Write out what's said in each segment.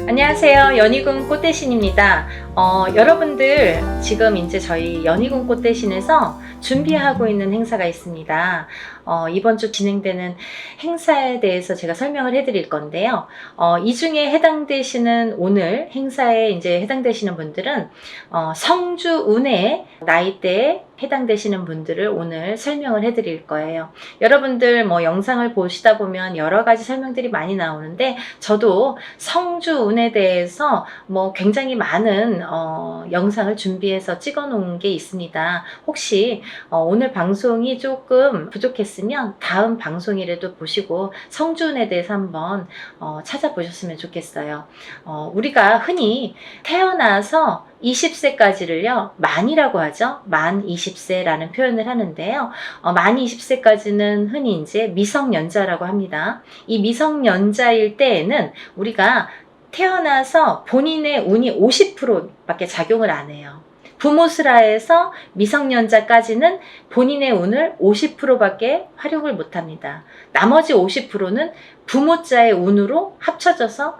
안녕하세요. 연희군 꽃대신입니다. 여러분들 지금 이제 저희 연희군 꽃대신에서 준비하고 있는 행사가 있습니다. 이번 주 진행되는 행사에 대해서 제가 설명을 해드릴 건데요. 이 중에 해당되시는 오늘 행사에 이제 해당되시는 분들은 성주 운해 나이대에 해당되시는 분들을 오늘 설명을 해드릴 거예요. 여러분들 뭐 영상을 보시다 보면 여러 가지 설명들이 많이 나오는데 저도 성주 운에 대해서 뭐 굉장히 많은 영상을 준비해서 찍어 놓은 게 있습니다. 혹시 오늘 방송이 조금 부족했으면 다음 방송이라도 보시고 성주운에 대해서 한번 찾아보셨으면 좋겠어요. 우리가 흔히 태어나서 20세까지를요, 만이라고 하죠. 만 20세라는 표현을 하는데요. 만 20세까지는 흔히 이제 미성년자라고 합니다. 이 미성년자일 때에는 우리가 태어나서 본인의 운이 50%밖에 작용을 안 해요. 부모스라에서 미성년자까지는 본인의 운을 50%밖에 활용을 못 합니다. 나머지 50%는 부모자의 운으로 합쳐져서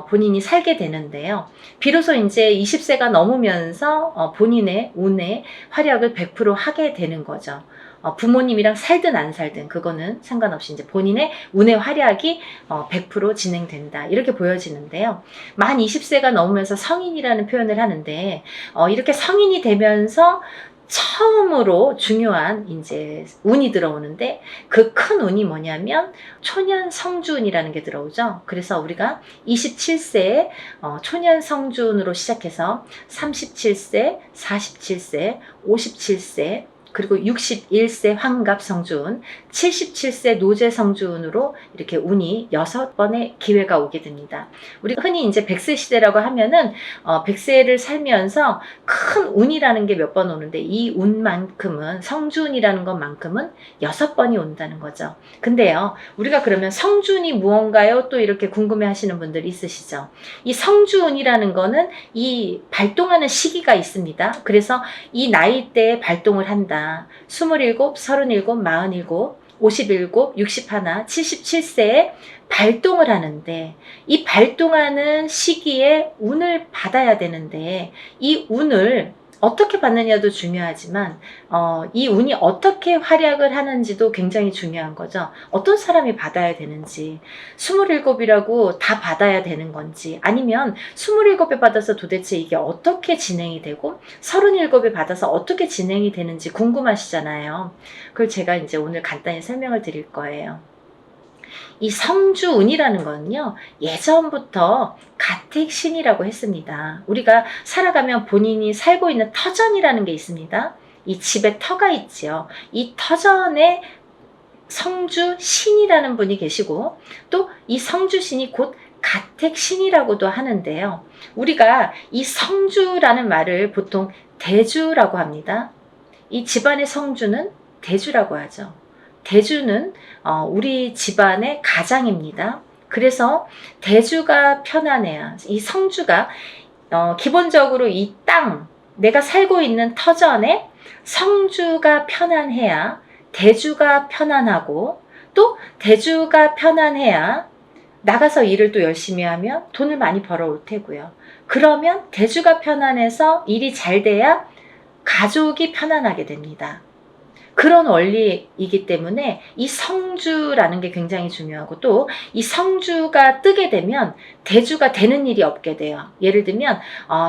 본인이 살게 되는데요. 비로소 이제 20세가 넘으면서 본인의 운의 활약을 100% 하게 되는 거죠. 부모님이랑 살든 안 살든 그거는 상관없이 이제 본인의 운의 활약이 100% 진행된다. 이렇게 보여지는데요. 만 20세가 넘으면서 성인이라는 표현을 하는데 이렇게 성인이 되면서 처음으로 중요한 이제 운이 들어오는데 그 큰 운이 뭐냐면 초년 성주운이라는 게 들어오죠. 그래서 우리가 27세에 초년 성주운으로 시작해서 37세, 47세, 57세, 그리고 61세 환갑 성주운, 77세 노제 성주운으로 이렇게 운이 6번의 기회가 오게 됩니다. 우리가 흔히 이제 100세 시대라고 하면은 100세를 살면서 큰 운이라는 게 몇 번 오는데 이 운만큼은 성주운이라는 것만큼은 6번이 온다는 거죠. 근데요, 우리가 그러면 성주운이 무언가요? 또 이렇게 궁금해 하시는 분들 있으시죠? 이 성주운이라는 거는 이 발동하는 시기가 있습니다. 그래서 이 나이대에 발동을 한다. 27, 37, 47, 57, 61, 77세에 발동을 하는데 이 발동하는 시기에 운을 받아야 되는데 이 운을 어떻게 받느냐도 중요하지만 이 운이 어떻게 활약을 하는지도 굉장히 중요한 거죠. 어떤 사람이 받아야 되는지 27이라고 다 받아야 되는 건지 아니면 27에 받아서 도대체 이게 어떻게 진행이 되고 37에 받아서 어떻게 진행이 되는지 궁금하시잖아요. 그걸 제가 이제 오늘 간단히 설명을 드릴 거예요. 이 성주운이라는 거는요, 예전부터 가택신이라고 했습니다. 우리가 살아가면 본인이 살고 있는 터전이라는 게 있습니다. 이 집에 터가 있지요. 이 터전에 성주신이라는 분이 계시고 또 이 성주신이 곧 가택신이라고도 하는데요. 우리가 이 성주라는 말을 보통 대주라고 합니다. 이 집안의 성주는 대주라고 하죠. 대주는 우리 집안의 가장입니다. 그래서 대주가 편안해야, 이 성주가 기본적으로 이 땅, 내가 살고 있는 터전에 성주가 편안해야 대주가 편안하고 또 대주가 편안해야 나가서 일을 또 열심히 하면 돈을 많이 벌어올 테고요. 그러면 대주가 편안해서 일이 잘 돼야 가족이 편안하게 됩니다. 그런 원리이기 때문에 이 성주라는 게 굉장히 중요하고 또 이 성주가 뜨게 되면 대주가 되는 일이 없게 돼요. 예를 들면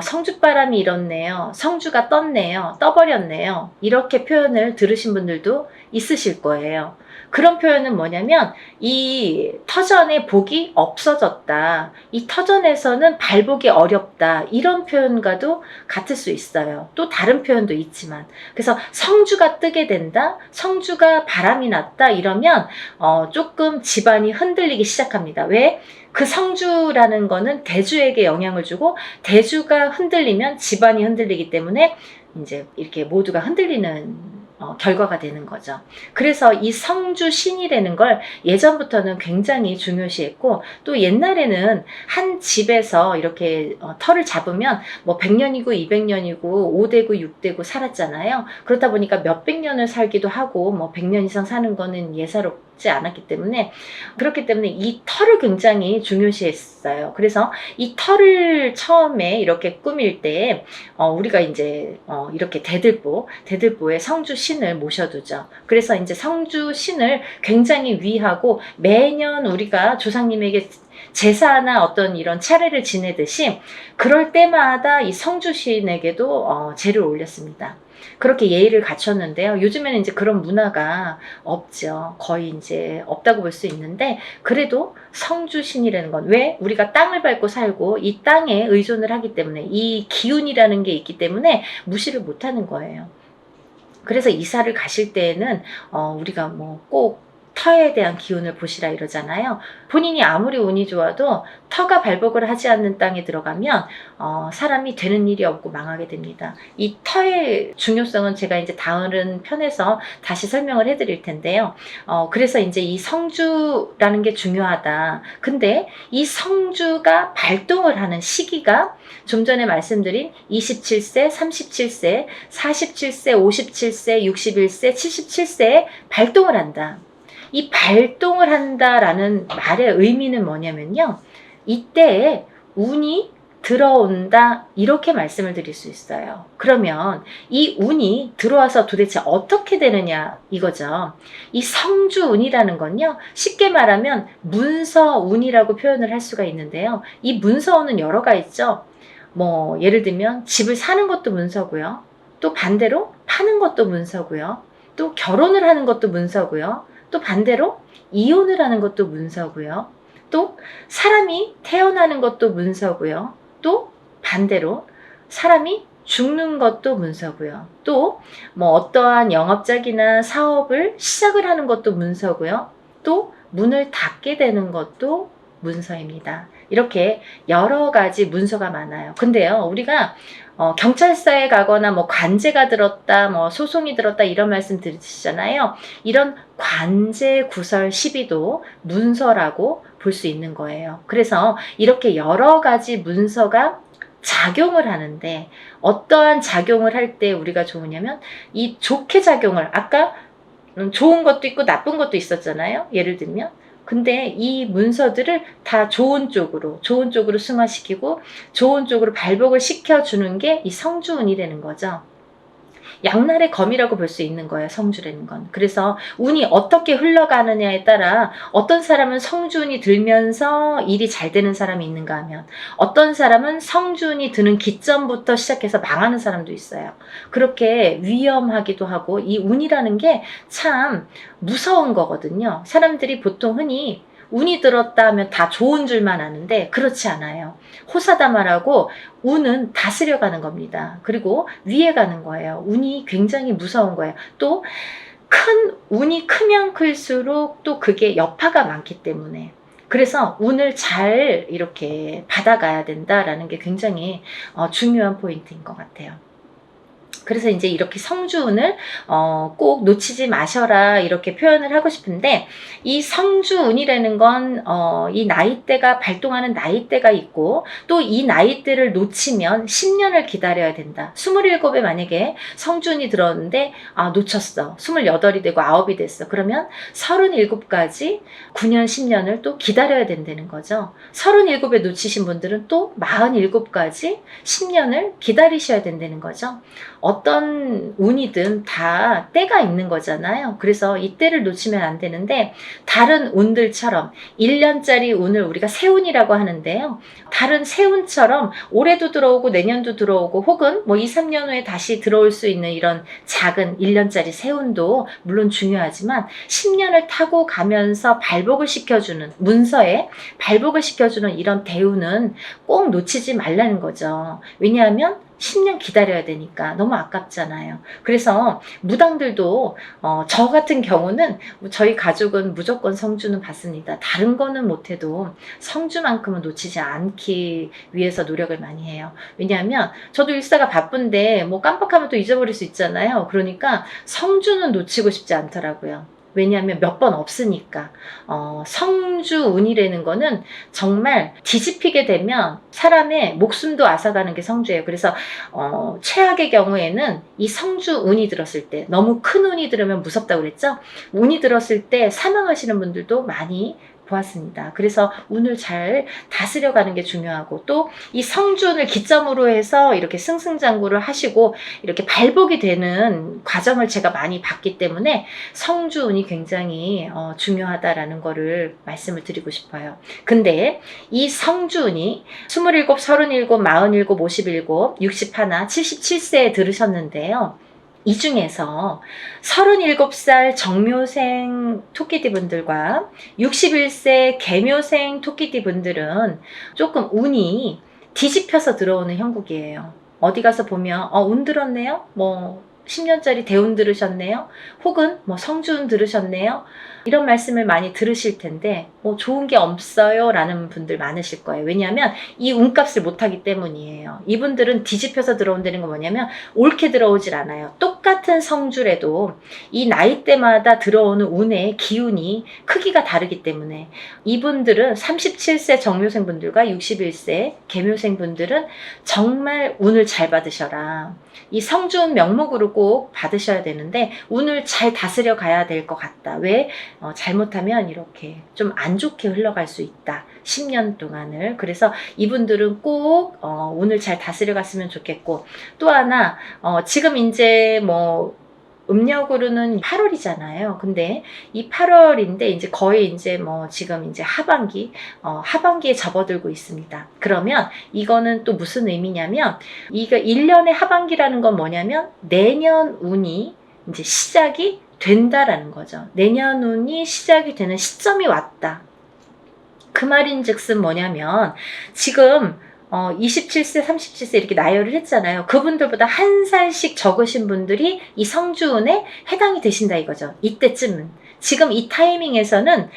성주바람이 일었네요. 성주가 떴네요. 떠버렸네요. 이렇게 표현을 들으신 분들도 있으실 거예요. 그런 표현은 뭐냐면 이 터전에 복이 없어졌다. 이 터전에서는 발복이 어렵다. 이런 표현과도 같을 수 있어요. 또 다른 표현도 있지만 그래서 성주가 뜨게 된다. 성주가 바람이 났다. 이러면 조금 집안이 흔들리기 시작합니다. 왜? 그 성주라는 거는 대주에게 영향을 주고 대주가 흔들리면 집안이 흔들리기 때문에 이제 이렇게 모두가 흔들리는 결과가 되는 거죠. 그래서 이 성주신이라는 걸 예전부터는 굉장히 중요시했고 또 옛날에는 한 집에서 이렇게 터를 잡으면 뭐 100년이고 200년이고 5대고 6대고 살았잖아요. 그렇다 보니까 몇백 년을 살기도 하고 뭐 100년 이상 사는 거는 하지 않았기 때문에, 그렇기 때문에 이 털을 굉장히 중요시했어요. 그래서 이 털을 처음에 이렇게 꾸밀 때 우리가 이제 이렇게 대들보에 성주 신을 모셔두죠. 그래서 이제 성주 신을 굉장히 위하고 매년 우리가 조상님에게 제사나 어떤 이런 차례를 지내듯이 그럴 때마다 이 성주신에게도 제를 올렸습니다. 그렇게 예의를 갖췄는데요. 요즘에는 이제 그런 문화가 없죠. 거의 이제 없다고 볼 수 있는데, 그래도 성주신이라는 건, 왜? 우리가 땅을 밟고 살고 이 땅에 의존을 하기 때문에, 이 기운이라는 게 있기 때문에 무시를 못 하는 거예요. 그래서 이사를 가실 때에는 우리가 뭐 꼭 터에 대한 기운을 보시라 이러잖아요. 본인이 아무리 운이 좋아도 터가 발복을 하지 않는 땅에 들어가면 사람이 되는 일이 없고 망하게 됩니다. 이 터의 중요성은 제가 이제 다른 편에서 다시 설명을 해드릴 텐데요. 그래서 이제 이 성주라는 게 중요하다. 근데 이 성주가 발동을 하는 시기가 좀 전에 말씀드린 27세, 37세, 47세, 57세, 61세, 77세에 발동을 한다. 이 발동을 한다라는 말의 의미는 뭐냐면요. 이때에 운이 들어온다, 이렇게 말씀을 드릴 수 있어요. 그러면 이 운이 들어와서 도대체 어떻게 되느냐 이거죠. 이 성주운이라는 건요, 쉽게 말하면 문서운이라고 표현을 할 수가 있는데요. 이 문서운은 여러가 있죠. 뭐 예를 들면 집을 사는 것도 문서고요. 또 반대로 파는 것도 문서고요. 또 결혼을 하는 것도 문서고요. 또 반대로 이혼을 하는 것도 문서고요. 또 사람이 태어나는 것도 문서고요. 또 반대로 사람이 죽는 것도 문서고요. 또 뭐 어떠한 영업작이나 사업을 시작을 하는 것도 문서고요. 또 문을 닫게 되는 것도 문서입니다. 이렇게 여러 가지 문서가 많아요. 근데요, 우리가 경찰서에 가거나 뭐 관제가 들었다, 뭐 소송이 들었다 이런 말씀 들으시잖아요. 이런 관제 구설 시비도 문서라고 볼 수 있는 거예요. 그래서 이렇게 여러 가지 문서가 작용을 하는데, 어떠한 작용을 할 때 우리가 좋으냐면, 이 좋게 작용을, 아까 좋은 것도 있고 나쁜 것도 있었잖아요. 예를 들면 근데 이 문서들을 다 좋은 쪽으로 승화시키고 좋은 쪽으로 발복을 시켜주는 게 이 성주운이 되는 거죠. 양날의 검이라고 볼 수 있는 거예요, 성주라는 건. 그래서 운이 어떻게 흘러가느냐에 따라 어떤 사람은 성주운이 들면서 일이 잘 되는 사람이 있는가 하면, 어떤 사람은 성주운이 드는 기점부터 시작해서 망하는 사람도 있어요. 그렇게 위험하기도 하고, 이 운이라는 게 참 무서운 거거든요. 사람들이 보통 흔히 운이 들었다 하면 다 좋은 줄만 아는데 그렇지 않아요. 호사다마라고 운은 다스려가는 겁니다. 그리고 위에 가는 거예요. 운이 굉장히 무서운 거예요. 또 운이 크면 클수록 또 그게 여파가 많기 때문에, 그래서 운을 잘 이렇게 받아가야 된다라는 게 굉장히 중요한 포인트인 것 같아요. 그래서 이제 이렇게 성주운을 꼭 놓치지 마셔라 이렇게 표현을 하고 싶은데, 이 성주운이라는 건 이 나이대가 발동하는 나이대가 있고, 또 이 나이대를 놓치면 10년을 기다려야 된다. 27에 만약에 성주운이 들었는데 놓쳤어. 28이 되고 9이 됐어. 그러면 37까지 9년 10년을 또 기다려야 된다는 거죠. 37에 놓치신 분들은 또 47까지 10년을 기다리셔야 된다는 거죠. 어떤 운이든 다 때가 있는 거잖아요. 그래서 이 때를 놓치면 안 되는데, 다른 운들처럼 1년짜리 운을 우리가 세운이라고 하는데요. 다른 세운처럼 올해도 들어오고 내년도 들어오고 혹은 뭐 2, 3년 후에 다시 들어올 수 있는 이런 작은 1년짜리 세운도 물론 중요하지만, 10년을 타고 가면서 발복을 시켜주는, 문서에 발복을 시켜주는 이런 대운은 꼭 놓치지 말라는 거죠. 왜냐하면 10년 기다려야 되니까 너무 아깝잖아요. 그래서 무당들도 저 같은 경우는, 저희 가족은 무조건 성주는 받습니다. 다른 거는 못해도 성주만큼은 놓치지 않기 위해서 노력을 많이 해요. 왜냐하면 저도 일사가 바쁜데 뭐 깜빡하면 또 잊어버릴 수 있잖아요. 그러니까 성주는 놓치고 싶지 않더라고요. 왜냐하면 몇 번 없으니까. 성주운이라는 거는 정말 뒤집히게 되면 사람의 목숨도 앗아가는 게 성주예요. 그래서 최악의 경우에는 이 성주운이 들었을 때, 너무 큰 운이 들으면 무섭다고 그랬죠? 운이 들었을 때 사망하시는 분들도 많이 보았습니다. 그래서 운을 잘 다스려가는 게 중요하고, 또 이 성주운을 기점으로 해서 이렇게 승승장구를 하시고 이렇게 발복이 되는 과정을 제가 많이 봤기 때문에 성주운이 굉장히 중요하다라는 거를 말씀을 드리고 싶어요. 근데 이 성주운이 27, 37, 47, 57, 61, 77세에 들으셨는데요. 이 중에서 37살 정묘생 토끼띠 분들과 61세 개묘생 토끼띠 분들은 조금 운이 뒤집혀서 들어오는 형국이에요. 어디 가서 보면 운 들었네요? 뭐 10년짜리 대운 들으셨네요? 혹은 뭐 성주운 들으셨네요? 이런 말씀을 많이 들으실 텐데 좋은 게 없어요 라는 분들 많으실 거예요. 왜냐하면 이 운값을 못하기 때문이에요. 이분들은 뒤집혀서 들어온다는 건 뭐냐면 옳게 들어오질 않아요. 똑같은 성주래도 이 나이대마다 들어오는 운의 기운이 크기가 다르기 때문에 이분들은 37세 정묘생 분들과 61세 개묘생 분들은 정말 운을 잘 받으셔라. 이 성주운 명목으로 꼭 받으셔야 되는데 운을 잘 다스려 가야 될 것 같다. 왜? 잘못하면 이렇게 좀 안 좋게 흘러갈 수 있다. 10년 동안을. 그래서 이분들은 꼭 운을 잘 다스려 갔으면 좋겠고, 또 하나 지금 이제 뭐 음력으로는 8월이잖아요. 근데 이 8월인데 이제 거의 이제 뭐 지금 이제 하반기에 접어들고 있습니다. 그러면 이거는 또 무슨 의미냐면, 이거 1년의 하반기라는 건 뭐냐면 내년 운이 이제 시작이 된다라는 거죠. 내년 운이 시작이 되는 시점이 왔다. 그 말인즉슨 뭐냐면 지금 27세, 37세 이렇게 나열을 했잖아요. 그분들보다 한 살씩 적으신 분들이 이 성주운에 해당이 되신다 이거죠. 이때쯤은. 지금 이 타이밍에서는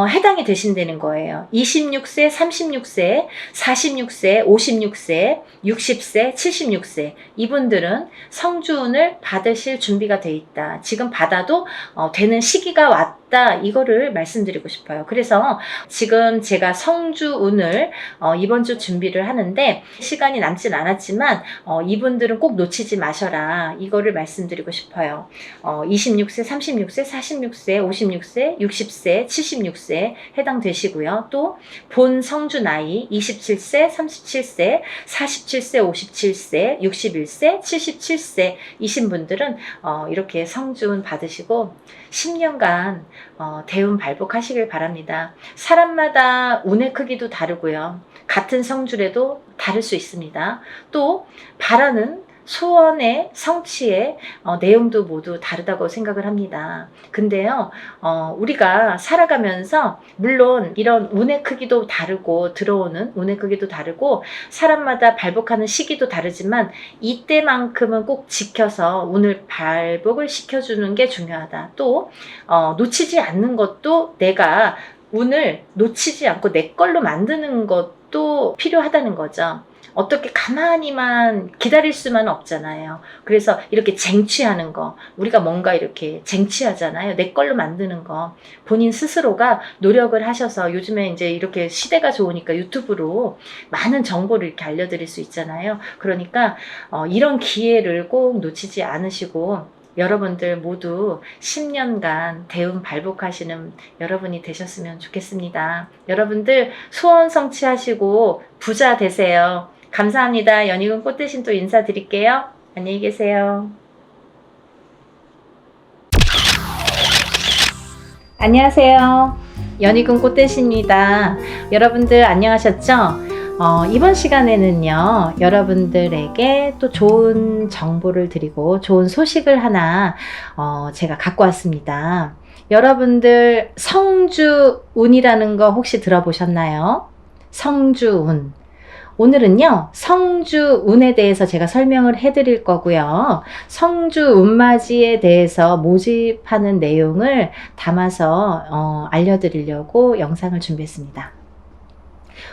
해당이 되신다는 거예요. 26세, 36세, 46세, 56세, 60세, 76세 이분들은 성주운을 받으실 준비가 돼 있다. 지금 받아도 되는 시기가 왔다. 이거를 말씀드리고 싶어요. 그래서 지금 제가 성주운을 이번 주 준비를 하는데 시간이 남진 않았지만 이분들은 꼭 놓치지 마셔라. 이거를 말씀드리고 싶어요. 26세, 36세, 46세, 56세, 60세, 76세 해당되시고요. 또 본 성주 나이 27세, 37세, 47세, 57세, 61세, 77세 이신 분들은 이렇게 성주운 받으시고 10년간 대운 발복하시길 바랍니다. 사람마다 운의 크기도 다르고요. 같은 성주래도 다를 수 있습니다. 또 바라는 소원의 성취의 내용도 모두 다르다고 생각을 합니다. 근데요, 우리가 살아가면서 물론 이런 운의 크기도 다르고 들어오는 운의 크기도 다르고 사람마다 발복하는 시기도 다르지만 이때만큼은 꼭 지켜서 운을 발복을 시켜주는 게 중요하다. 또 놓치지 않는 것도 내가 운을 놓치지 않고 내 걸로 만드는 것도 필요하다는 거죠. 어떻게 가만히만 기다릴 수만 없잖아요. 그래서 이렇게 쟁취하는 거, 우리가 뭔가 이렇게 쟁취하잖아요. 내 걸로 만드는 거. 본인 스스로가 노력을 하셔서 요즘에 이제 이렇게 시대가 좋으니까 유튜브로 많은 정보를 이렇게 알려드릴 수 있잖아요. 그러니까 이런 기회를 꼭 놓치지 않으시고 여러분들 모두 10년간 대운 발복하시는 여러분이 되셨으면 좋겠습니다. 여러분들 소원 성취하시고 부자 되세요. 감사합니다. 연희군 꽃대신 또 인사드릴게요. 안녕히 계세요. 안녕하세요. 연희군 꽃대신입니다. 여러분들 안녕하셨죠? 이번 시간에는요, 여러분들에게 또 좋은 정보를 드리고 좋은 소식을 하나 제가 갖고 왔습니다. 여러분들 성주운이라는 거 혹시 들어보셨나요? 성주운. 오늘은요, 성주운에 대해서 제가 설명을 해드릴 거고요. 성주운맞이에 대해서 모집하는 내용을 담아서 알려드리려고 영상을 준비했습니다.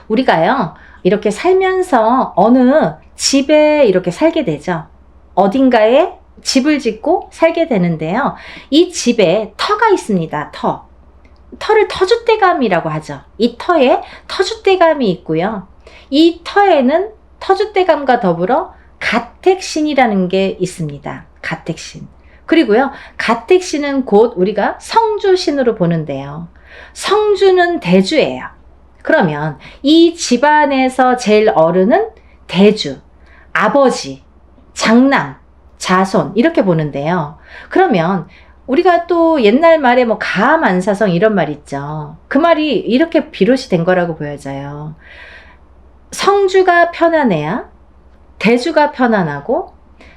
우리가요, 이렇게 살면서 어느 집에 이렇게 살게 되죠. 어딘가에 집을 짓고 살게 되는데요. 이 집에 터가 있습니다. 터를 터줏대감이라고 하죠. 이 터에 터줏대감이 있고요. 이 터에는 터줏대감과 더불어 가택신이라는 게 있습니다. 가택신. 그리고요, 가택신은 곧 우리가 성주신으로 보는데요. 성주는 대주예요. 그러면 이 집안에서 제일 어른은 대주, 아버지, 장남, 자손 이렇게 보는데요. 그러면 우리가 또 옛날 말에 뭐 가암안사성 이런 말 있죠. 그 말이 이렇게 비롯이 된 거라고 보여져요. 성주가 편안해야 대주가 편안하고,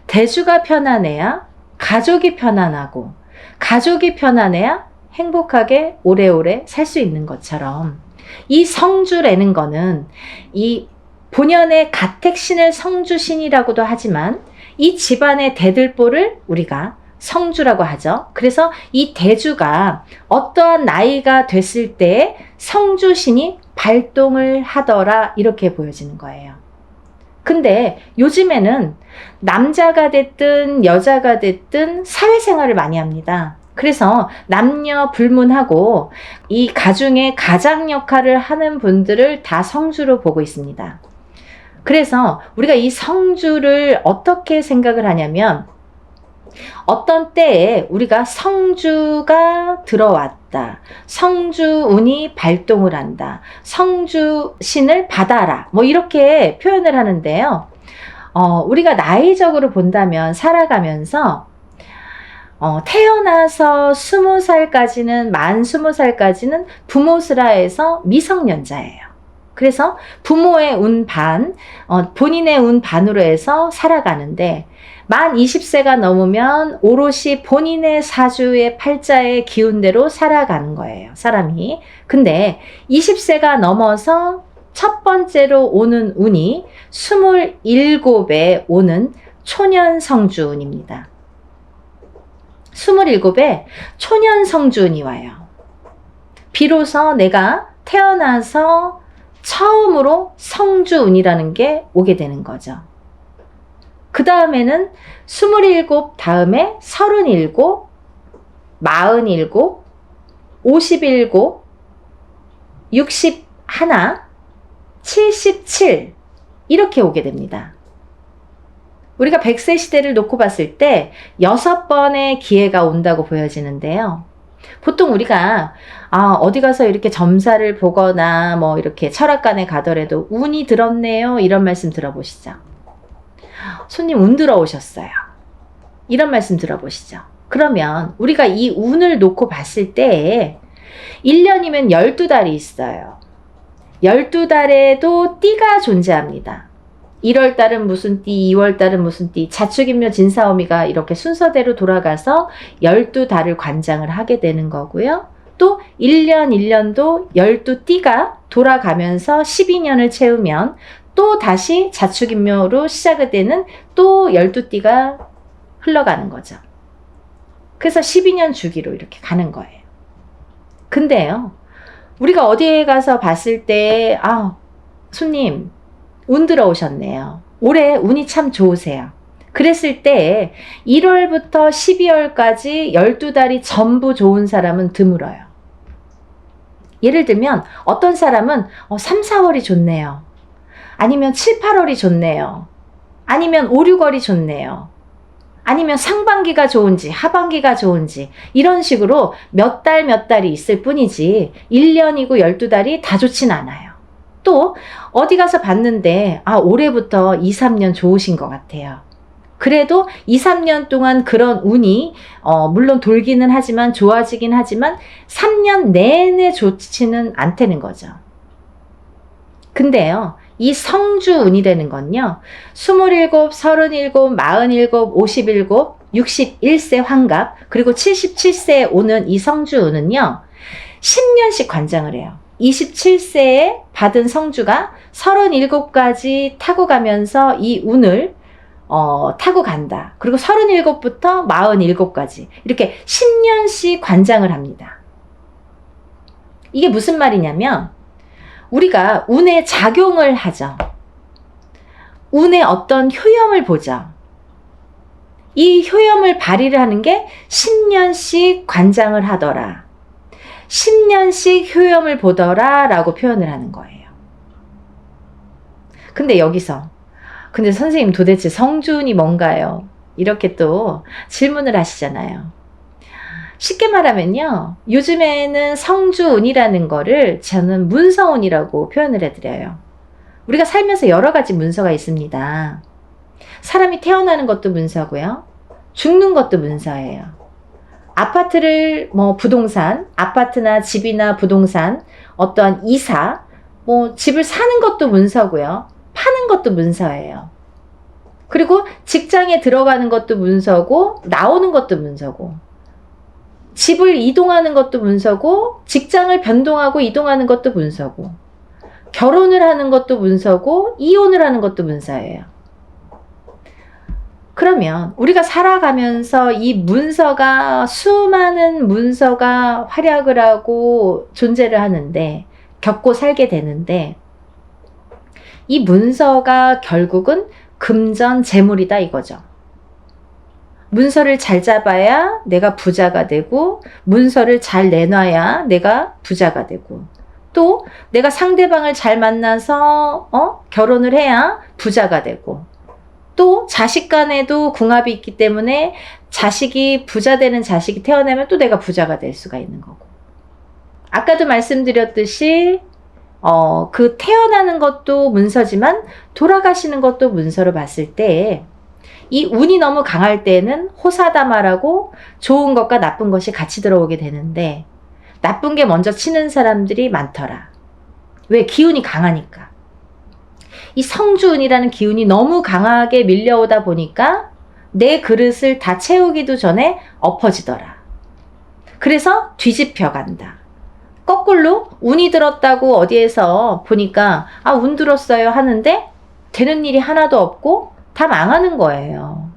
대주가 편안해야 가족이 편안하고, 가족이 편안해야 행복하게 오래오래 살 수 있는 것처럼, 이 성주라는 거는 이 본연의 가택신을 성주신이라고도 하지만 이 집안의 대들보를 우리가 성주라고 하죠. 그래서 이 대주가 어떠한 나이가 됐을 때 성주신이 발동을 하더라, 이렇게 보여지는 거예요. 근데 요즘에는 남자가 됐든 여자가 됐든 사회생활을 많이 합니다. 그래서 남녀 불문하고 이 가중의 가장 역할을 하는 분들을 다 성주로 보고 있습니다. 그래서 우리가 이 성주를 어떻게 생각을 하냐면, 어떤 때에 우리가 성주가 들어왔다, 성주운이 발동을 한다, 성주신을 받아라, 뭐 이렇게 표현을 하는데요. 우리가 나이적으로 본다면 살아가면서 태어나서 20살까지는, 만 20살까지는 부모스라에서 미성년자예요. 그래서 부모의 운 반, 본인의 운 반으로 해서 살아가는데, 만 20세가 넘으면 오롯이 본인의 사주의 팔자의 기운대로 살아가는 거예요, 사람이. 근데 20세가 넘어서 첫 번째로 오는 운이 27에 오는 초년성주운입니다. 27에 초년성주운이 와요. 비로소 내가 태어나서 처음으로 성주운이라는 게 오게 되는 거죠. 그 다음에는 27 다음에 37, 47, 57, 61, 77 이렇게 오게 됩니다. 우리가 100세 시대를 놓고 봤을 때 6번의 기회가 온다고 보여지는데요. 보통 우리가 어디 가서 이렇게 점사를 보거나 뭐 이렇게 철학관에 가더라도 운이 들었네요, 이런 말씀 들어보시죠. 손님 운 들어오셨어요, 이런 말씀 들어보시죠. 그러면 우리가 이 운을 놓고 봤을 때 1년이면 12달이 있어요. 12달에도 띠가 존재합니다. 1월달은 무슨 띠, 2월달은 무슨 띠, 자축인묘 진사오미가 이렇게 순서대로 돌아가서 12달을 관장을 하게 되는 거고요. 또 1년 1년도 12띠가 돌아가면서 12년을 채우면 또 다시 자축인묘로 시작이 되는 또 12띠가 흘러가는 거죠. 그래서 12년 주기로 이렇게 가는 거예요. 근데요, 우리가 어디에 가서 봤을 때 손님 운 들어오셨네요, 올해 운이 참 좋으세요, 그랬을 때 1월부터 12월까지 12달이 전부 좋은 사람은 드물어요. 예를 들면 어떤 사람은 3, 4월이 좋네요, 아니면 7, 8월이 좋네요, 아니면 5, 6월이 좋네요, 아니면 상반기가 좋은지 하반기가 좋은지 이런 식으로 몇 달이 있을 뿐이지 1년이고 12달이 다 좋진 않아요. 또 어디 가서 봤는데 올해부터 2, 3년 좋으신 것 같아요. 그래도 2, 3년 동안 그런 운이 물론 돌기는 하지만, 좋아지긴 하지만 3년 내내 좋지는 않다는 거죠. 근데요, 이 성주운이라는 건요, 27, 37, 47, 57, 61세 환갑, 그리고 77세에 오는 이 성주운은요 10년씩 관장을 해요. 27세에 받은 성주가 37까지 타고 가면서 이 운을 타고 간다. 그리고 37부터 47까지 이렇게 10년씩 관장을 합니다. 이게 무슨 말이냐면, 우리가 운에 작용을 하죠. 운의 어떤 효용을 보죠. 이 효염을 발휘를 하는 게 10년씩 관장을 하더라. 10년씩 효염을 보더라 라고 표현을 하는 거예요. 근데 여기서 근데 선생님 도대체 성주운이 뭔가요? 이렇게 또 질문을 하시잖아요. 쉽게 말하면요. 요즘에는 성주운이라는 거를 저는 문서운이라고 표현을 해드려요. 우리가 살면서 여러 가지 문서가 있습니다. 사람이 태어나는 것도 문서고요. 죽는 것도 문서예요. 아파트를 부동산, 아파트나 집이나 부동산, 어떠한 이사, 집을 사는 것도 문서고요. 파는 것도 문서예요. 그리고 직장에 들어가는 것도 문서고 나오는 것도 문서고 집을 이동하는 것도 문서고 직장을 변동하고 이동하는 것도 문서고 결혼을 하는 것도 문서고 이혼을 하는 것도 문서예요. 그러면 우리가 살아가면서 이 문서가 수많은 문서가 활약을 하고 존재를 하는데 겪고 살게 되는데 이 문서가 결국은 금전 재물이다 이거죠. 문서를 잘 잡아야 내가 부자가 되고 문서를 잘 내놔야 내가 부자가 되고 또 내가 상대방을 잘 만나서 결혼을 해야 부자가 되고 또 자식 간에도 궁합이 있기 때문에 자식이 부자 되는 자식이 태어나면 또 내가 부자가 될 수가 있는 거고 아까도 말씀드렸듯이 그 태어나는 것도 문서지만 돌아가시는 것도 문서로 봤을 때 이 운이 너무 강할 때는 호사다마라고 좋은 것과 나쁜 것이 같이 들어오게 되는데 나쁜 게 먼저 치는 사람들이 많더라. 왜? 기운이 강하니까. 이 성주운이라는 기운이 너무 강하게 밀려오다 보니까 내 그릇을 다 채우기도 전에 엎어지더라. 그래서 뒤집혀 간다. 거꾸로 운이 들었다고 어디에서 보니까 운 들었어요 하는데 되는 일이 하나도 없고 다 망하는 거예요.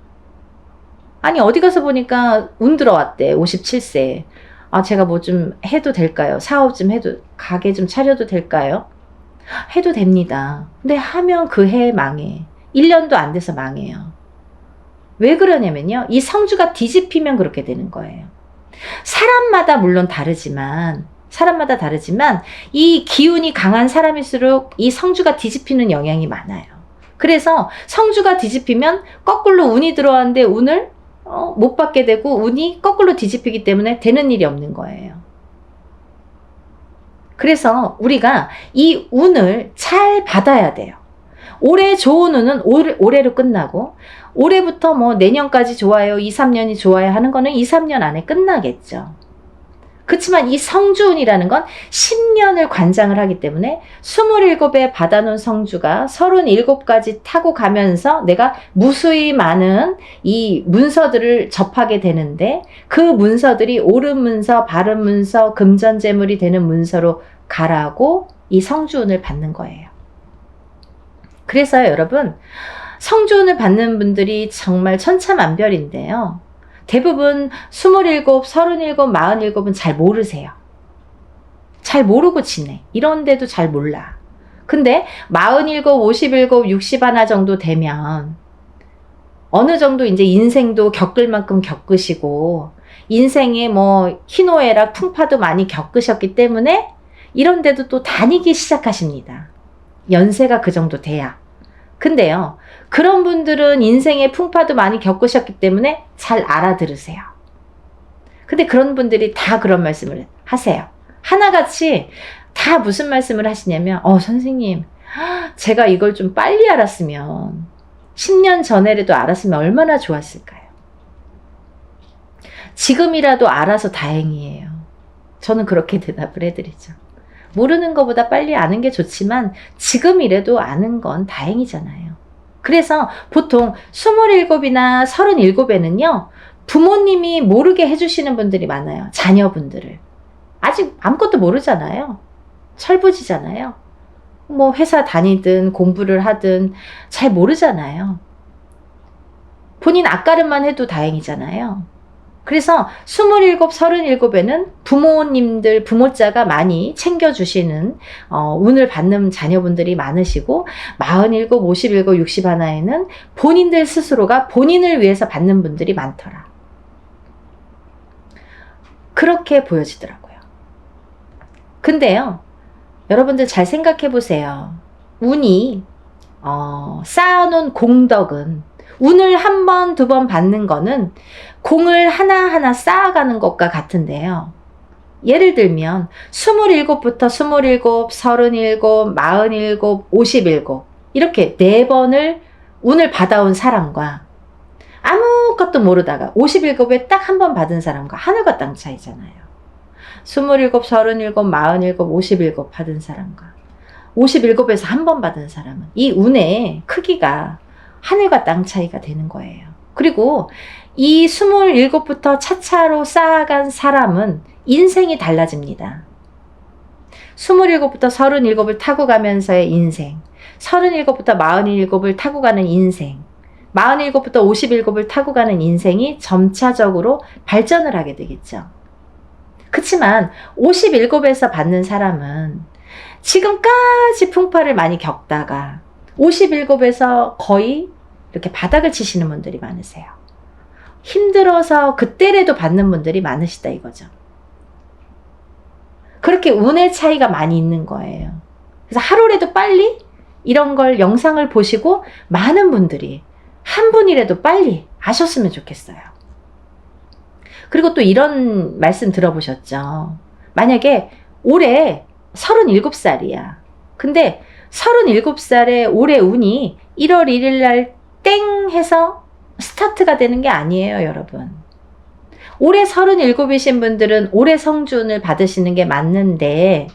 아니 어디 가서 보니까 운 들어왔대. 57세. 제가 뭐 좀 해도 될까요? 사업 좀 해도 가게 좀 차려도 될까요? 해도 됩니다. 근데 하면 그 해 망해. 1년도 안 돼서 망해요. 왜 그러냐면요. 이 성주가 뒤집히면 그렇게 되는 거예요. 사람마다 물론 다르지만 이 기운이 강한 사람일수록 이 성주가 뒤집히는 영향이 많아요. 그래서 성주가 뒤집히면 거꾸로 운이 들어왔는데 운을 못 받게 되고 운이 거꾸로 뒤집히기 때문에 되는 일이 없는 거예요. 그래서 우리가 이 운을 잘 받아야 돼요. 올해 좋은 운은 올해로 끝나고 올해부터 내년까지 좋아요, 2, 3년이 좋아요 하는 거는 2, 3년 안에 끝나겠죠. 그렇지만 이 성주운이라는 건 10년을 관장을 하기 때문에 27에 받아놓은 성주가 37까지 타고 가면서 내가 무수히 많은 이 문서들을 접하게 되는데 그 문서들이 옳은 문서, 바른 문서, 금전재물이 되는 문서로 가라고 이 성주운을 받는 거예요. 그래서 여러분 성주운을 받는 분들이 정말 천차만별인데요. 대부분 27, 37, 47은 잘 모르세요. 잘 모르고 지내. 이런데도 잘 몰라. 근데 47, 57, 61 정도 되면 어느 정도 이제 인생도 겪을 만큼 겪으시고 인생에 희노애락 풍파도 많이 겪으셨기 때문에 이런데도 또 다니기 시작하십니다. 연세가 그 정도 돼야. 근데요. 그런 분들은 인생의 풍파도 많이 겪으셨기 때문에 잘 알아들으세요. 근데 그런 분들이 다 그런 말씀을 하세요. 하나같이 다 무슨 말씀을 하시냐면 선생님 제가 이걸 좀 빨리 알았으면 10년 전에라도 알았으면 얼마나 좋았을까요? 지금이라도 알아서 다행이에요. 저는 그렇게 대답을 해드리죠. 모르는 것보다 빨리 아는 게 좋지만 지금이라도 아는 건 다행이잖아요. 그래서 보통 27이나 37에는요. 부모님이 모르게 해주시는 분들이 많아요. 자녀분들을. 아직 아무것도 모르잖아요. 철부지잖아요. 회사 다니든 공부를 하든 잘 모르잖아요. 본인 앞가름만 해도 다행이잖아요. 그래서 27, 37에는 부모님들, 부모자가 많이 챙겨주시는 운을 받는 자녀분들이 많으시고 47, 57, 61에는 본인들 스스로가 본인을 위해서 받는 분들이 많더라. 그렇게 보여지더라고요. 근데요, 여러분들 잘 생각해 보세요. 운이 쌓아놓은 공덕은 운을 한 번, 두 번 받는 거는 공을 하나하나 쌓아가는 것과 같은데요. 예를 들면 27부터 27, 37, 47, 57 이렇게 4번을 운을 받아온 사람과 아무것도 모르다가 57에 딱 한 번 받은 사람과 하늘과 땅 차이잖아요. 27, 37, 47, 57 받은 사람과 57에서 한 번 받은 사람은 이 운의 크기가 하늘과 땅 차이가 되는 거예요. 그리고 이 27부터 차차로 쌓아간 사람은 인생이 달라집니다. 27부터 37을 타고 가면서의 인생, 37부터 47을 타고 가는 인생, 47부터 57을 타고 가는 인생이 점차적으로 발전을 하게 되겠죠. 그렇지만 57에서 받는 사람은 지금까지 풍파를 많이 겪다가 57에서 거의 이렇게 바닥을 치시는 분들이 많으세요. 힘들어서 그때라도 받는 분들이 많으시다 이거죠. 그렇게 운의 차이가 많이 있는 거예요. 그래서 하루라도 빨리 이런 걸 영상을 보시고 많은 분들이 한 분이라도 빨리 아셨으면 좋겠어요. 그리고 또 이런 말씀 들어보셨죠? 만약에 올해 37살이야. 근데 37살에 올해 운이 1월 1일 날 땡 해서 스타트가 되는 게 아니에요, 여러분. 올해 37이신 분들은 올해 성준을 받으시는 게 맞는데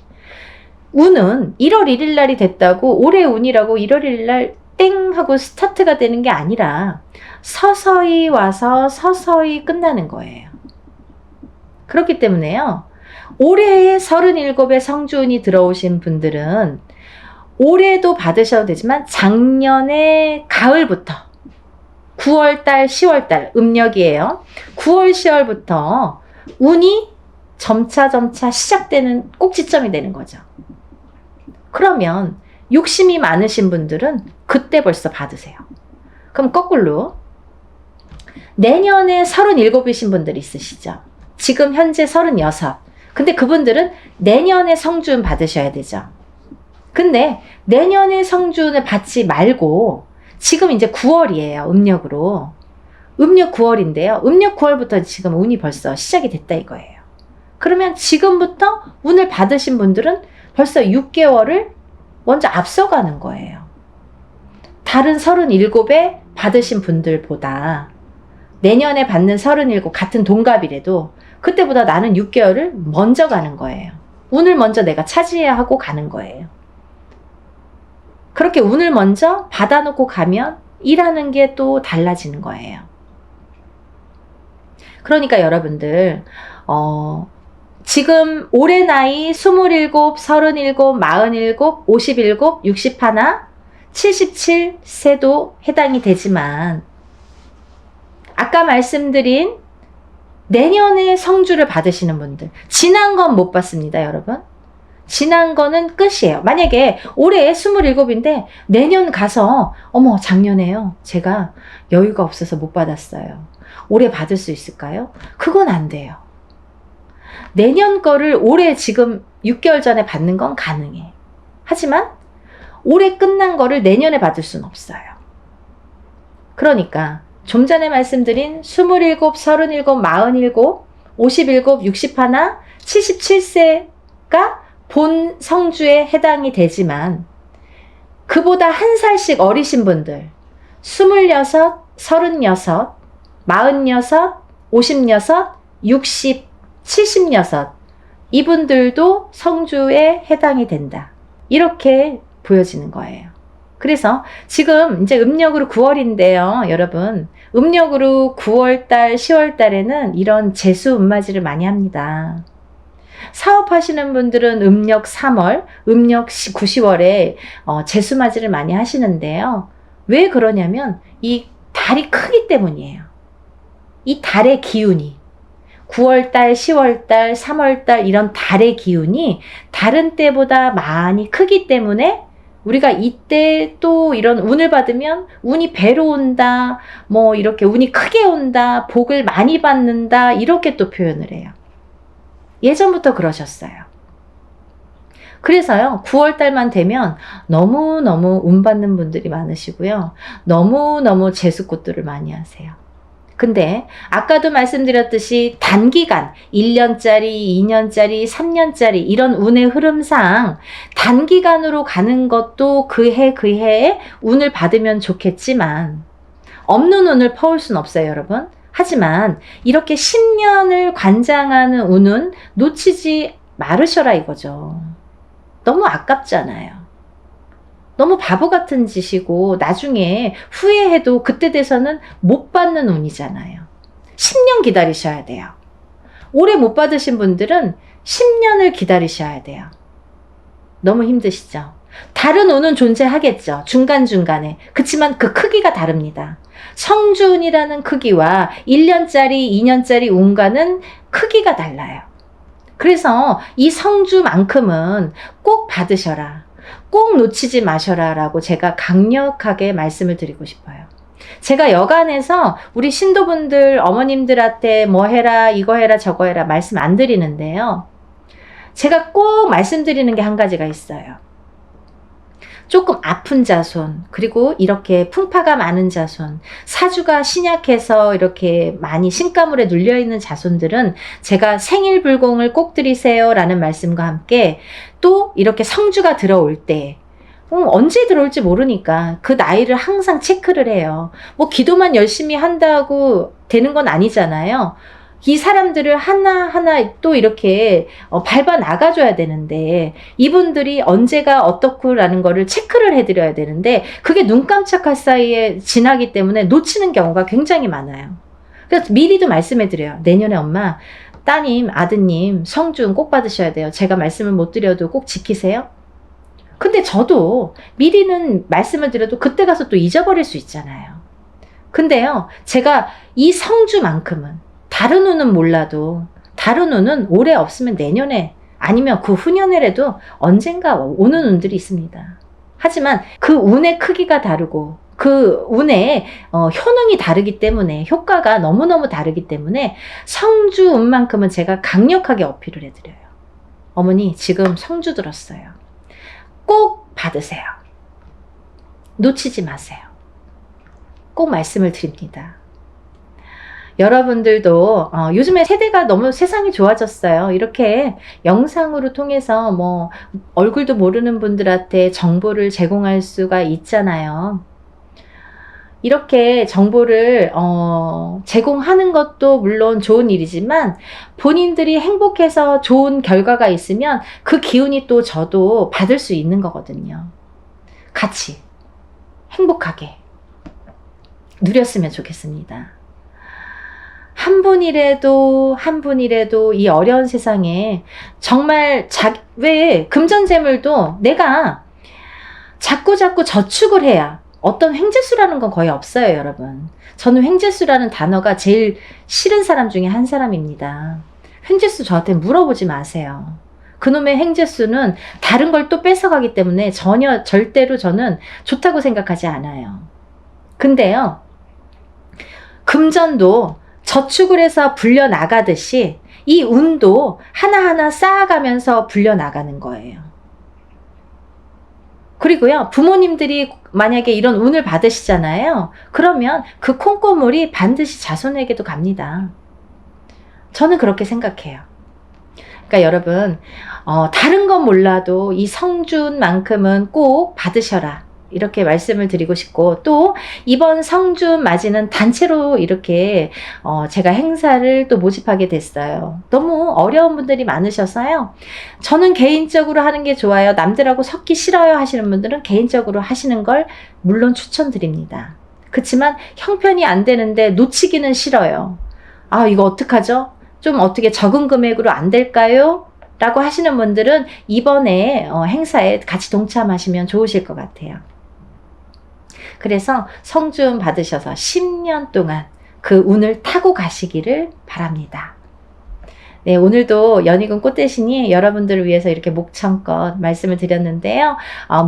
운은 1월 1일 날이 됐다고 올해 운이라고 1월 1일 날 땡 하고 스타트가 되는 게 아니라 서서히 와서 서서히 끝나는 거예요. 그렇기 때문에요. 올해에 37에 성준이 들어오신 분들은 올해도 받으셔도 되지만 작년에 가을부터 9월달, 10월달 음력이에요. 9월, 10월부터 운이 점차 시작되는 꼭지점이 되는 거죠. 그러면 욕심이 많으신 분들은 그때 벌써 받으세요. 그럼 거꾸로 내년에 37이신 분들이 있으시죠. 지금 현재 36. 근데 그분들은 내년에 성준 받으셔야 되죠. 근데 내년에 성준을 받지 말고 지금 이제 9월이에요. 음력으로. 음력 9월인데요. 음력 9월부터 지금 운이 벌써 시작이 됐다 이거예요. 그러면 지금부터 운을 받으신 분들은 벌써 6개월을 먼저 앞서가는 거예요. 다른 37에 받으신 분들보다 내년에 받는 37 같은 동갑이라도 그때보다 나는 6개월을 먼저 가는 거예요. 운을 먼저 내가 차지해야 하고 가는 거예요. 그렇게 운을 먼저 받아놓고 가면 일하는 게 또 달라지는 거예요. 그러니까 여러분들 지금 올해 나이 27, 37, 47, 57, 61, 77세도 해당이 되지만 아까 말씀드린 내년에 성주를 받으시는 분들 지난 건 못 받습니다, 여러분. 지난 거는 끝이에요. 만약에 올해 27인데 내년 가서 어머 작년에요. 제가 여유가 없어서 못 받았어요. 올해 받을 수 있을까요? 그건 안 돼요. 내년 거를 올해 지금 6개월 전에 받는 건 가능해. 하지만 올해 끝난 거를 내년에 받을 수는 없어요. 그러니까 좀 전에 말씀드린 27, 37, 47, 57, 61, 77세가 본 성주에 해당이 되지만 그보다 한 살씩 어리신 분들 26, 36, 46, 56, 60, 76 이분들도 성주에 해당이 된다. 이렇게 보여지는 거예요. 그래서 지금 이제 음력으로 9월인데요. 여러분 음력으로 9월달, 10월달에는 이런 재수 음맞이를 많이 합니다. 사업하시는 분들은 음력 3월, 음력 9, 10월에 재수맞이를 많이 하시는데요. 왜 그러냐면 이 달이 크기 때문이에요. 이 달의 기운이 9월달, 10월달, 3월달 이런 달의 기운이 다른 때보다 많이 크기 때문에 우리가 이때 또 이런 운을 받으면 운이 배로 온다, 뭐 이렇게 운이 크게 온다, 복을 많이 받는다, 이렇게 또 표현을 해요. 예전부터 그러셨어요. 그래서요, 9월달만 되면 너무너무 운 받는 분들이 많으시고요. 너무너무 재수꽃들을 많이 하세요. 근데 아까도 말씀드렸듯이 단기간 1년짜리, 2년짜리, 3년짜리 이런 운의 흐름상 단기간으로 가는 것도 그 해에 운을 받으면 좋겠지만 없는 운을 퍼올 순 없어요, 여러분. 하지만 이렇게 10년을 관장하는 운은 놓치지 말으셔라 이거죠. 너무 아깝잖아요. 너무 바보 같은 짓이고 나중에 후회해도 그때 돼서는 못 받는 운이잖아요. 10년 기다리셔야 돼요. 올해 못 받으신 분들은 10년을 기다리셔야 돼요. 너무 힘드시죠? 다른 운은 존재하겠죠. 중간중간에. 그치만 그 크기가 다릅니다. 성주운이라는 크기와 1년짜리, 2년짜리 운과는 크기가 달라요. 그래서 이 성주만큼은 꼭 받으셔라. 꼭 놓치지 마셔라 라고 제가 강력하게 말씀을 드리고 싶어요. 제가 여간에서 우리 신도분들, 어머님들한테 뭐 해라, 이거 해라, 저거 해라 말씀 안 드리는데요. 제가 꼭 말씀드리는 게 한 가지가 있어요. 조금 아픈 자손, 그리고 이렇게 풍파가 많은 자손, 사주가 신약해서 이렇게 많이 신가물에 눌려있는 자손들은 제가 생일불공을 꼭 드리세요 라는 말씀과 함께 또 이렇게 성주가 들어올 때 언제 들어올지 모르니까 그 나이를 항상 체크를 해요. 뭐 기도만 열심히 한다고 되는 건 아니잖아요. 이 사람들을 하나하나 또 이렇게 밟아 나가줘야 되는데 이분들이 언제가 어떻구라는 거를 체크를 해드려야 되는데 그게 눈 깜짝할 사이에 지나기 때문에 놓치는 경우가 굉장히 많아요. 그래서 미리도 말씀해드려요. 내년에 엄마, 따님, 아드님 성주운 꼭 받으셔야 돼요. 제가 말씀을 못 드려도 꼭 지키세요. 근데 저도 미리는 말씀을 드려도 그때 가서 또 잊어버릴 수 있잖아요. 근데요, 제가 이 성주만큼은 다른 운은 몰라도 다른 운은 올해 없으면 내년에 아니면 그 후년에라도 언젠가 오는 운들이 있습니다. 하지만 그 운의 크기가 다르고 그 운의 효능이 다르기 때문에 효과가 너무너무 다르기 때문에 성주 운만큼은 제가 강력하게 어필을 해드려요. 어머니 지금 성주 들었어요. 꼭 받으세요. 놓치지 마세요. 꼭 말씀을 드립니다. 여러분들도 요즘에 세대가 너무 세상이 좋아졌어요. 이렇게 영상으로 통해서 뭐 얼굴도 모르는 분들한테 정보를 제공할 수가 있잖아요. 이렇게 정보를 제공하는 것도 물론 좋은 일이지만 본인들이 행복해서 좋은 결과가 있으면 그 기운이 또 저도 받을 수 있는 거거든요. 같이 행복하게 누렸으면 좋겠습니다. 한 분이라도 이 어려운 세상에 정말 왜 금전재물도 내가 자꾸 저축을 해야 어떤 횡재수라는 건 거의 없어요, 여러분. 저는 횡재수라는 단어가 제일 싫은 사람 중에 한 사람입니다. 횡재수 저한테 물어보지 마세요. 그놈의 횡재수는 다른 걸 또 뺏어가기 때문에 절대로 저는 좋다고 생각하지 않아요. 근데요, 금전도 저축을 해서 불려나가듯이 이 운도 하나하나 쌓아가면서 불려나가는 거예요. 그리고요, 부모님들이 만약에 이런 운을 받으시잖아요. 그러면 그 콩고물이 반드시 자손에게도 갑니다. 저는 그렇게 생각해요. 그러니까 여러분, 다른 건 몰라도 이 성준만큼은 꼭 받으셔라. 이렇게 말씀을 드리고 싶고, 또 이번 성준 맞이는 단체로 이렇게 제가 행사를 또 모집하게 됐어요. 너무 어려운 분들이 많으셔서요. 저는 개인적으로 하는 게 좋아요. 남들하고 섞기 싫어요 하시는 분들은 개인적으로 하시는 걸 물론 추천드립니다. 그렇지만 형편이 안 되는데 놓치기는 싫어요. 아, 이거 어떡하죠? 좀 어떻게 적은 금액으로 안 될까요? 라고 하시는 분들은 이번에 행사에 같이 동참하시면 좋으실 것 같아요. 그래서 성준 받으셔서 10년 동안 그 운을 타고 가시기를 바랍니다. 네, 오늘도 연희군 꽃대신이 여러분들을 위해서 이렇게 목청껏 말씀을 드렸는데요.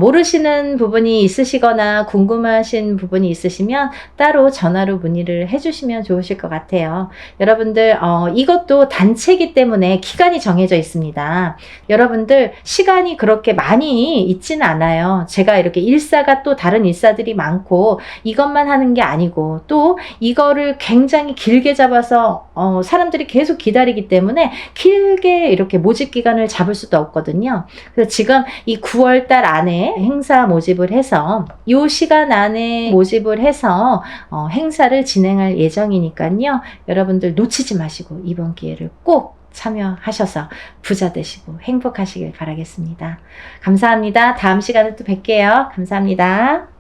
모르시는 부분이 있으시거나 궁금하신 부분이 있으시면 따로 전화로 문의를 해주시면 좋으실 것 같아요. 여러분들 이것도 단체이기 때문에 기간이 정해져 있습니다. 여러분들 시간이 그렇게 많이 있지는 않아요. 제가 이렇게 일사가 또 다른 일사들이 많고 이것만 하는 게 아니고 또 이거를 굉장히 길게 잡아서 사람들이 계속 기다리기 때문에 길게 이렇게 모집 기간을 잡을 수도 없거든요. 그래서 지금 이 9월달 안에 행사 모집을 해서 이 시간 안에 모집을 해서 행사를 진행할 예정이니까요. 여러분들 놓치지 마시고 이번 기회를 꼭 참여하셔서 부자 되시고 행복하시길 바라겠습니다. 감사합니다. 다음 시간에 또 뵐게요. 감사합니다.